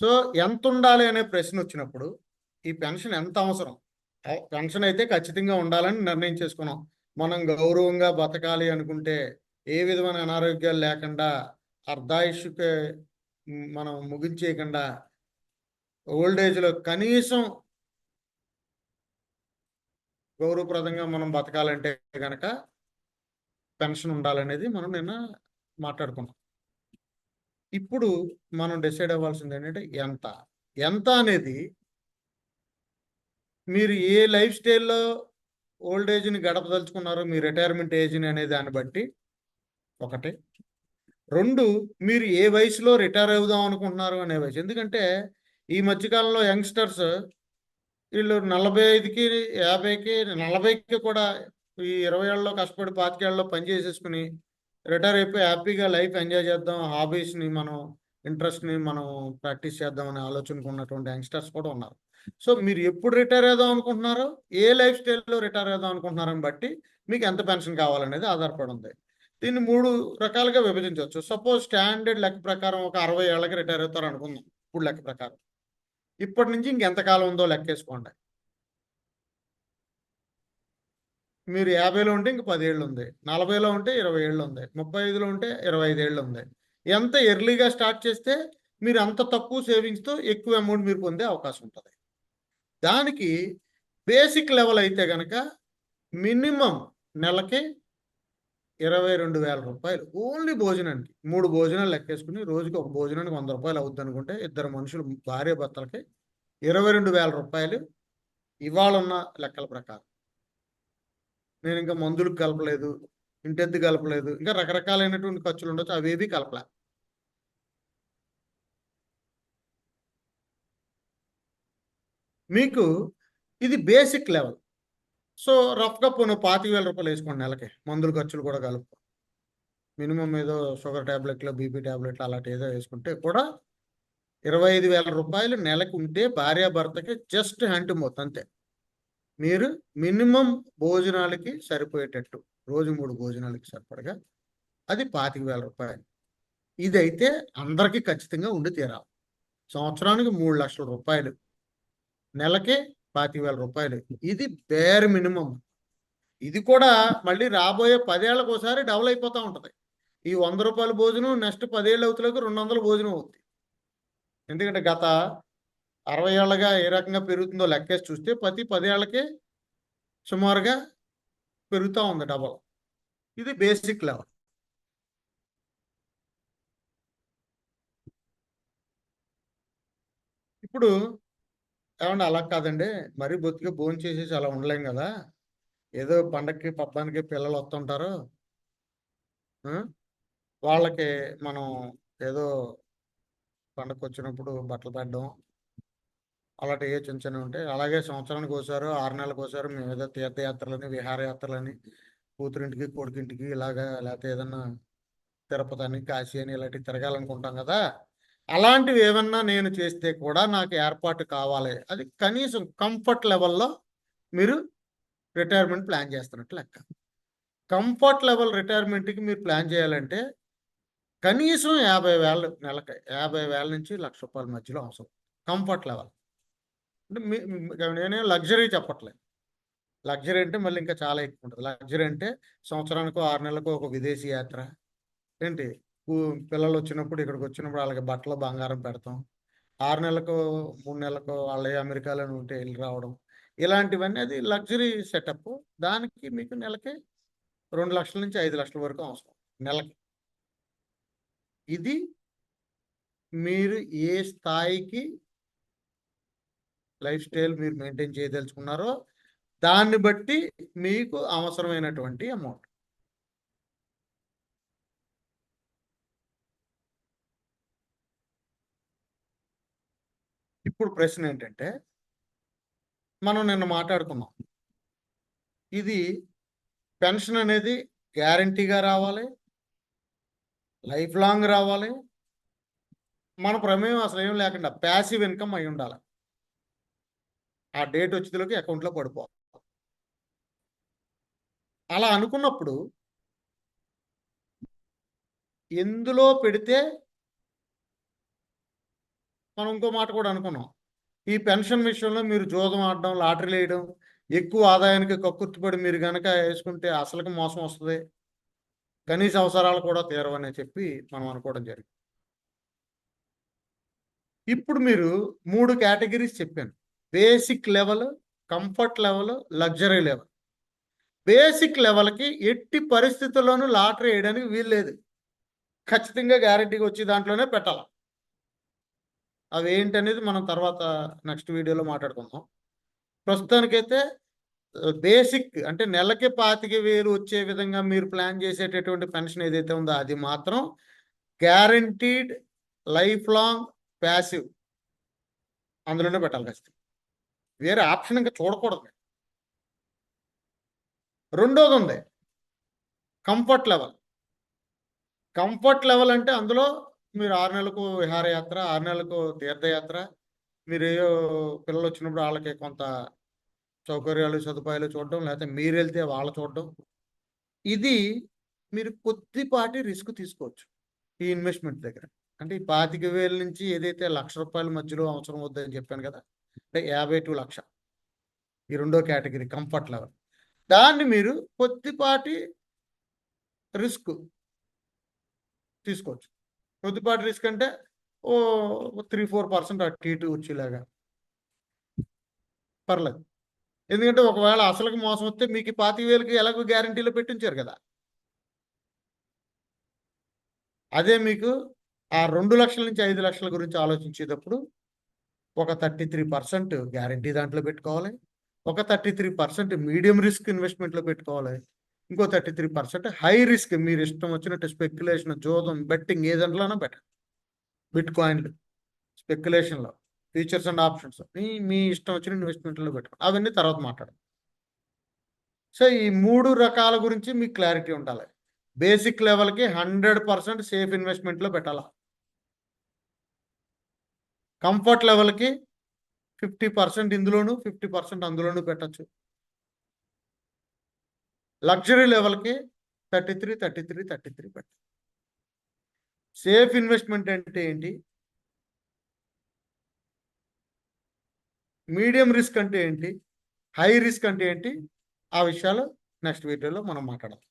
So ఎంత ఉండాలి అనే ప్రశ్న వచ్చినప్పుడు ఈ పెన్షన్ ఎంత అవసరం? పెన్షన్ అయితే ఖచ్చితంగా ఉండాలని నిర్ణయం చేసుకున్నాం. మనం గౌరవంగా బతకాలి అనుకుంటే ఏ విధమైన అనారోగ్యాలు లేకుండా అర్ధాయుష్కి మనం ముగించేయకుండా ఓల్డ్ ఏజ్లో కనీసం గౌరవప్రదంగా మనం బతకాలంటే కనుక పెన్షన్ ఉండాలనేది మనం నిన్న మాట్లాడుకున్నాం. ఇప్పుడు మనం డిసైడ్ అవ్వాల్సింది ఏంటంటే ఎంత ఎంత అనేది మీరు ఏ లైఫ్ స్టైల్లో ఓల్డ్ ఏజ్ని గడపదలుచుకున్నారో మీ రిటైర్మెంట్ ఏజ్ని అనే దాన్ని బట్టి ఒకటి. రెండు, మీరు ఏ వయసులో రిటైర్ అవుదాం అనుకుంటున్నారు అనే వయసు. ఎందుకంటే ఈ మధ్యకాలంలో యంగ్స్టర్స్ వీళ్ళు 45కి 50కి 40కి కూడా ఈ 20 ఏళ్ళలో కష్టపడి 25 ఏళ్ళలో పని చేసేసుకుని రిటైర్ అయిపోయి హ్యాపీగా లైఫ్ ఎంజాయ్ చేద్దాం, హాబీస్ని మనం ఇంట్రెస్ట్ని మనం ప్రాక్టీస్ చేద్దాం అనే ఆలోచనకు ఉన్నటువంటి యంగ్స్టర్స్ కూడా ఉన్నారు. సో మీరు ఎప్పుడు రిటైర్ అవుదాం అనుకుంటున్నారో, ఏ లైఫ్ స్టైల్లో రిటైర్ అవుదాం అనుకుంటున్నారని బట్టి మీకు ఎంత పెన్షన్ కావాలనేది ఆధారపడి ఉంది. దీన్ని 3 రకాలుగా విభజించవచ్చు. సపోజ్ స్టాండర్డ్ లెక్క ప్రకారం ఒక 60 ఏళ్ళకి రిటైర్ అవుతారు అనుకుందాం. ఇప్పుడు లెక్క ప్రకారం ఇప్పటి నుంచి ఇంకెంతకాలం ఉందో లెక్కేసుకోండి. మీరు 50లో ఉంటే ఇంక 10 ఏళ్ళు ఉంది, 40లో ఉంటే 20 ఏళ్ళు ఉంది, 35లో ఉంటే 25 ఏళ్ళు ఉంది. ఎంత ఎర్లీగా స్టార్ట్ చేస్తే మీరు అంత తక్కువ సేవింగ్స్తో ఎక్కువ అమౌంట్ మీరు పొందే అవకాశం ఉంటుంది. దానికి బేసిక్ లెవెల్ అయితే కనుక మినిమం నెలకి 22,000 రూపాయలు ఓన్లీ భోజనానికి. 3 భోజనాలు లెక్కేసుకుని రోజుకి ఒక భోజనానికి 100 రూపాయలు అవుద్ది అనుకుంటే ఇద్దరు మనుషులు భార్య భర్తలకి 22,000 రూపాయలు ఇవాళ ఉన్న లెక్కల ప్రకారం. నేను ఇంకా మందులకు కలపలేదు, ఇంటెద్దు కలపలేదు, ఇంకా రకరకాలైనటువంటి ఖర్చులు ఉండొచ్చు, అవేవి కలపలే. మీకు ఇది బేసిక్ లెవెల్. సో రఫ్గా పోను 25,000 రూపాయలు వేసుకోండి నెలకి, మందుల ఖర్చులు కూడా కలుపు. మినిమం ఏదో షుగర్ ట్యాబ్లెట్లు, బీపీ ట్యాబ్లెట్లు అలాంటి ఏదో వేసుకుంటే కూడా 25,000 రూపాయలు నెలకు ఉంటే భార్యాభర్తకి జస్ట్ హ్యాండ్ మొత్తం అంతే. మీరు మినిమం భోజనాలకి సరిపోయేటట్టు రోజు 3 భోజనాలకి సరిపడగా అది 25,000 రూపాయలు. ఇదైతే అందరికీ ఖచ్చితంగా ఉండి తీరాలి. సంవత్సరానికి 3 లక్షల రూపాయలు, నెలకి 25,000 రూపాయలు. ఇది బేర్ మినిమం. ఇది కూడా మళ్ళీ రాబోయే 10 ఏళ్ళకి ఒకసారి డబుల్ అయిపోతూ ఉంటుంది. ఈ 100 రూపాయల భోజనం నెక్స్ట్ 10 ఏళ్ళు అవుతులకు 200 భోజనం అవుతుంది. ఎందుకంటే గత 60 ఏళ్ళగా ఏ రకంగా పెరుగుతుందో లెక్కేసి చూస్తే ప్రతి 10 ఏళ్ళకి సుమారుగా పెరుగుతూ ఉంది డబల్. ఇది బేసిక్ లెవెల్. ఇప్పుడు ఏమన్నా అలా కాదండి, మరీ బొత్తిగా భోజనం చేసేసి అలా ఉండలేం కదా, ఏదో పండగకి పబ్బానికి పిల్లలు వస్తుంటారు, వాళ్ళకి మనం ఏదో పండగకి వచ్చినప్పుడు బట్టలు పెట్టడం అలాంటి ఏ చిన్న చిన్నవి ఉంటాయి. అలాగే సంవత్సరానికి ఒకసారి 6 నెలలకు ఒకసారి మేము ఏదో తీర్థయాత్రలని విహారయాత్రలని కూతురింటికి కొడుకింటికి ఇలాగా, లేకపోతే ఏదన్నా తిరుపతి అని కాశీ అని ఇలాంటివి తిరగాలనుకుంటాం కదా, అలాంటివి ఏమన్నా నేను చేస్తే కూడా నాకు ఏర్పాటు కావాలి. అది కనీసం కంఫర్ట్ లెవెల్లో మీరు రిటైర్మెంట్ ప్లాన్ చేస్తున్నట్టు లెక్క. కంఫర్ట్ లెవెల్ రిటైర్మెంట్కి మీరు ప్లాన్ చేయాలంటే కనీసం 50,000 నెలకి, 50,000 నుంచి 1,00,000 రూపాయల మధ్యలో అవసరం కంఫర్ట్ లెవెల్. అంటే నేనేం లగ్జరీ చెప్పట్లేదు. లగ్జరీ అంటే మళ్ళీ ఇంకా చాలా ఎక్కువ ఉంటుంది. లగ్జరీ అంటే సంవత్సరానికో 6 నెలలకో ఒక విదేశీ యాత్ర, ఏంటి పిల్లలు వచ్చినప్పుడు ఇక్కడికి వచ్చినప్పుడు వాళ్ళకి బట్టలు బంగారం పెడతాం, 6 నెలలకు 3 నెలలకు వాళ్ళ అమెరికాలో ఉంటే వెళ్ళి రావడం, ఇలాంటివన్నీ అది లగ్జరీ సెటప్. దానికి మీకు నెలకి 2 లక్షల నుంచి 5 లక్షల వరకు అవసరం నెలకి. ఇది మీరు ఏ స్థాయికి లైఫ్ స్టైల్ మీరు మెయింటైన్ చేయదలుచుకున్నారో దాన్ని బట్టి మీకు అవసరమైనటువంటి అమౌంట్. ఇప్పుడు ప్రశ్న ఏంటంటే, మనం నిన్న మాట్లాడుకున్నాం, ఇది పెన్షన్ అనేది గ్యారంటీగా రావాలి, లైఫ్ లాంగ్ రావాలి, మన ప్రమేయం అసలు ఏం లేకుండా ప్యాసివ్ ఇన్కమ్ అయి ఉండాలి. ఆ డేట్ వచ్చేదిలోకి అకౌంట్లో పడిపోవాలి. అలా అనుకున్నప్పుడు ఎందులో పెడితే మనం ఇంకో మాట కూడా అనుకున్నాం. ఈ పెన్షన్ విషయంలో మీరు జూదం ఆడడం, లాటరీలు వేయడం, ఎక్కువ ఆదాయానికి కక్కుర్తిపడి మీరు గనక వేసుకుంటే అసలుకి మోసం వస్తుంది, కనీస అవసరాలు కూడా తీరవని చెప్పి మనం అనుకోవడం జరిగింది. ఇప్పుడు మీరు 3 కేటగిరీస్ చెప్పాను. Basic level, comfort level, luxury level. Basic లెవెల్‌కి ఎట్టి పరిస్థితుల్లోనూ లాటరీ వేయడానికి వీల్లేదు. ఖచ్చితంగా గ్యారంటీగా వచ్చే దాంట్లోనే పెట్టాల. అవేంటనేది మనం తర్వాత నెక్స్ట్ వీడియోలో మాట్లాడుకుందాం. ప్రస్తుతానికైతే బేసిక్ అంటే నెలకి 25,000 వచ్చే విధంగా మీరు ప్లాన్ చేసేటటువంటి పెన్షన్ ఏదైతే ఉందో అది మాత్రం గ్యారంటీడ్ లైఫ్ లాంగ్ ప్యాసివ్ అందులోనే పెట్టాలి ఖచ్చితంగా. వేరే ఆప్షన్ ఇంకా చూడకూడదు. రెండోది ఉంది కంఫర్ట్ లెవెల్. కంఫర్ట్ లెవెల్ అంటే అందులో మీరు 6 నెలలకు విహారయాత్ర, 6 నెలలకు తీర్థయాత్ర, మీరేయో పిల్లలు వచ్చినప్పుడు వాళ్ళకి కొంత సౌకర్యాలు, సదుపాయాలు చూడడం, లేకపోతే మీరెళ్తే వాళ్ళు చూడడం. ఇది మీరు కొద్దిపాటి రిస్క్ తీసుకోవచ్చు ఈ ఇన్వెస్ట్మెంట్ దగ్గర. అంటే ఈ 25,000 నుంచి ఏదైతే ₹1,00,000 మధ్యలో అవసరం అవుద్దని చెప్పాను కదా! అంటే 50-1,00,000 ఈ రెండో కేటగిరీ కంఫర్ట్ లెవెల్. దాన్ని మీరు కొద్దిపాటి రిస్క్ తీసుకోవచ్చు. కొద్దిపాటి రిస్క్ అంటే ఓహ్! 3-4% అటు ఇటు వచ్చేలాగా పర్లేదు. ఎందుకంటే ఒకవేళ అసలుకి మోసం వస్తే మీకు 25,000కి ఎలాగో గ్యారంటీలో పెట్టించారు కదా! అదే మీకు ఆ 2,00,000 నుంచి 5,00,000 గురించి ఆలోచించేటప్పుడు ఒక 33% గ్యారంటీ దాంట్లో పెట్టుకోవాలి. ఒక 33% మీడియం రిస్క్ ఇన్వెస్ట్‌మెంట్‌లో పెట్టుకోవాలి. ఇంకో 33% హై రిస్క్ మీరు ఇష్టం వచ్చినట్టు స్పెక్యులేషన్, జూదం, బెట్టింగ్ ఏ దాంట్లోనైనా పెట్టండి. బిట్‌కాయిన్‌లు, స్పెక్యులేషన్‌లో, ఫ్యూచర్స్ అండ్ ఆప్షన్స్ మీ ఇష్టం వచ్చిన ఇన్వెస్ట్‌మెంట్‌లో పెట్టుకోండి. అవన్నీ తర్వాత మాట్లాడదాం. సో, ఈ 3 రకాల గురించి మీకు క్లారిటీ ఉండాలి. బేసిక్ లెవెల్‌కి 100% సేఫ్ ఇన్వెస్ట్‌మెంట్‌లో పెట్టాలా. కంఫర్ట్ లెవెల్‌కి 50% ఇందులోను, 50% అందులోను పెట్టొచ్చు. లగ్జరీ లెవెల్‌కి 33, 33, 33 పెట్టాలి. సేఫ్ ఇన్వెస్ట్‌మెంట్ అంటే ఏంటి? మీడియం రిస్క్ అంటే ఏంటి? హై రిస్క్ అంటే ఏంటి? ఆ విషయాలు నెక్స్ట్ వీడియోలో మనం మాట్లాడదాం.